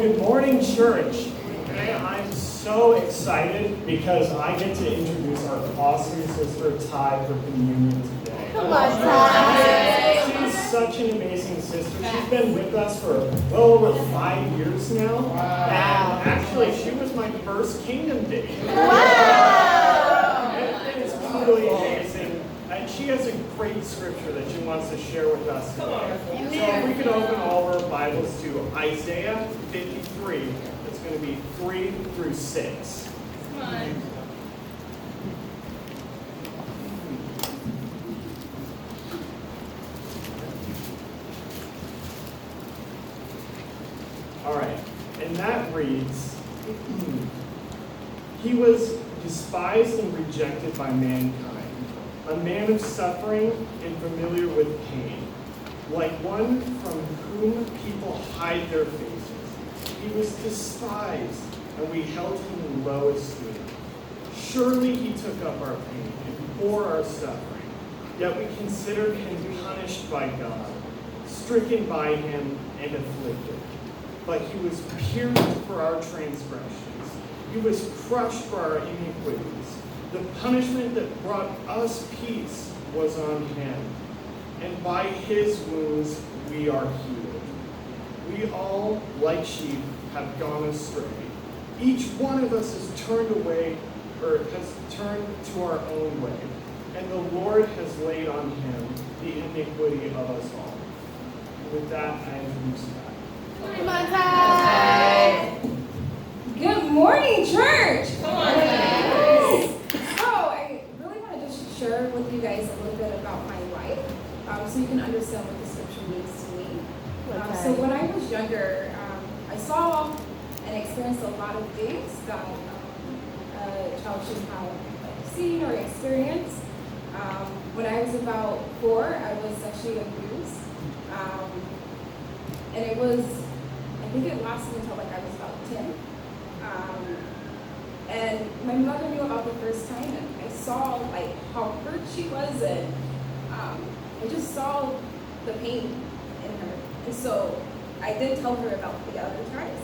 Good morning, church. Today I'm so excited because I get to introduce our foster sister, Ty, for communion today. Come on, Ty. She's such an amazing sister. She's been with us for well over 5 years now. And actually, she was my first Kingdom date. Wow! And it's really amazing. And she has a great scripture that she wants to share with us today. So if we could open all our Bibles to Isaiah 53, it's going to be 3 through 6. Come on. All right, and that reads, He was despised and rejected by mankind, a man of suffering and familiar with pain, like one from whom people hide their faces. He was despised, and we held him in low esteem. Surely he took up our pain and bore our suffering, yet we considered him punished by God, stricken by him and afflicted. But he was pierced for our transgressions. He was crushed for our iniquities. The punishment that brought us peace was on him, and by his wounds we are healed. We all, like sheep, have gone astray. Each one of us has turned away, or has turned to our own way, and the Lord has laid on him the iniquity of us all. With that, I introduce that. Come on, Ty. Good morning, church. Come on, guys. So I really want to just share with you guys a little bit about my life, so you can understand what the scripture means to me. So when I was younger, I saw and experienced a lot of things that a child should have seen or experienced. When I was about 4, I was sexually abused, and it was, I think it lasted until like I was about 10. And my mother knew about the first time, and I saw like how hurt she was, and I just saw the pain in her. And so I didn't tell her about the other times.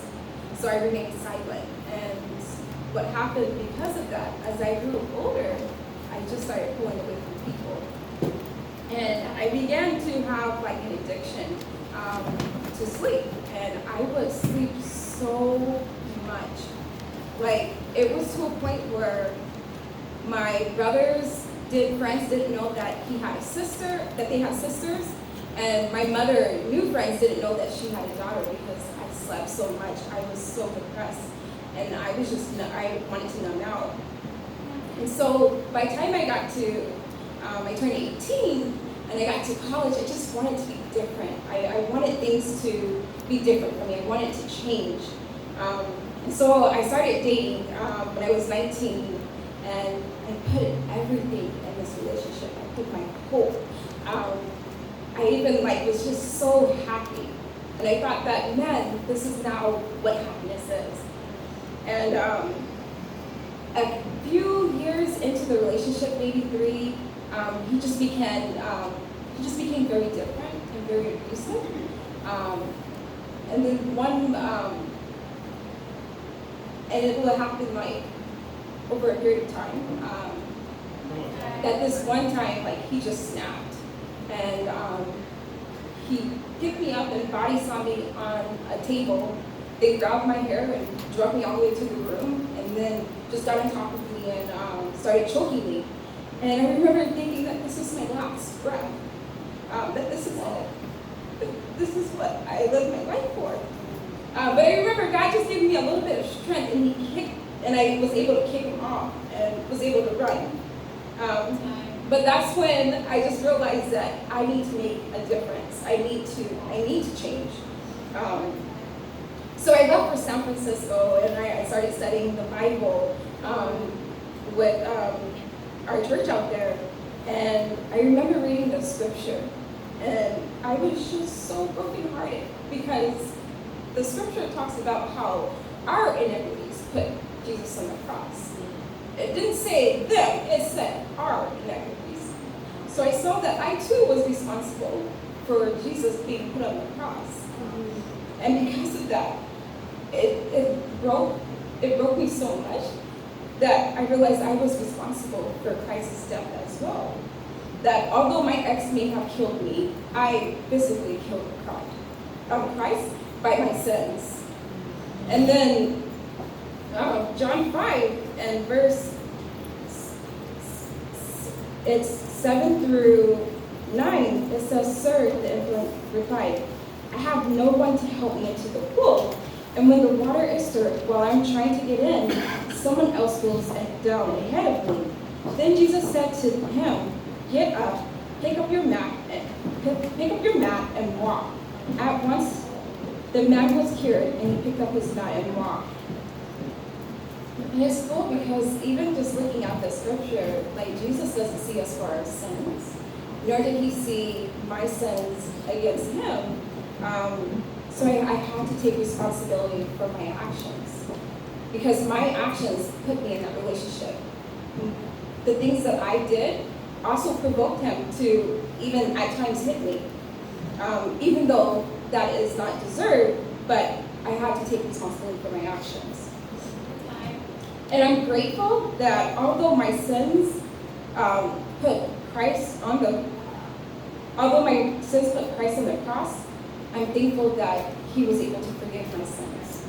So I remained silent. And what happened because of that, as I grew older, I just started pulling away from people. And I began to have like an addiction to sleep. And I would sleep so much. Like, it was to a point where my friends didn't know that he had a sister, that they had sisters, and my new friends didn't know that she had a daughter because I slept so much. I was so depressed, and I wanted to numb out. And so by the time I turned 18, and I got to college, I just wanted to be different. I wanted things to be different for me. I wanted to change. And so I started dating when I was 19, and I put everything in this relationship. I put my hope. I even was just so happy. And I thought that, man, this is now what happiness is. And a few years into the relationship, maybe 3, he just became very different and very abusive. And then and it will happen over a period of time. That this one time, he just snapped, and he picked me up and body slammed me on a table. They grabbed my hair and drug me all the way to the room, and then just got on top of me and started choking me. And I remember thinking that this was my last breath. That this is it. This is what I lived my life for. But I remember God just gave me a little bit of strength, and he kicked, and I was able to kick him off and was able to run. But that's when I just realized that I need to make a difference. I need to change. So I left for San Francisco, and I started studying the Bible with our church out there. And I remember reading the scripture, and I was just so brokenhearted because the scripture talks about how our iniquities put Jesus on the cross. It didn't say them, it said our iniquities. So I saw that I too was responsible for Jesus being put on the cross. And because of that, it broke me so much that I realized I was responsible for Christ's death as well. That although my ex may have killed me, I physically killed Christ by my sins. And then John 5 and verse it's 7 through 9, it says, "Sir," the infant replied, "I have no one to help me into the pool. And when the water is stirred while I'm trying to get in, someone else goes down ahead of me." Then Jesus said to him, "Get up, pick up your mat and walk." At once the man was cured, and he picked up his mat and walked. And it's cool because even just looking at the scripture, like Jesus doesn't see us for our sins, nor did he see my sins against him. So I had to take responsibility for my actions because my actions put me in that relationship. The things that I did also provoked him to even at times hit me, even though that is not deserved, but I had to take responsibility for my actions. And I'm grateful that although my sins put Christ on the cross, I'm thankful that he was able to forgive my sins.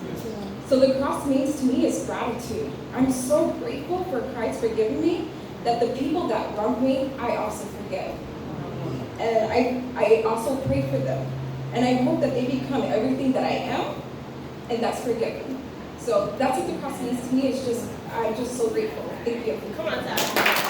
So the cross means to me is gratitude. I'm so grateful for Christ forgiving me that the people that wronged me, I also forgive. And I also pray for them. And I hope that they become everything that I am, and that's forgiven. So that's what the cross means to me. I'm just so grateful. Thank you. Come on, Zach.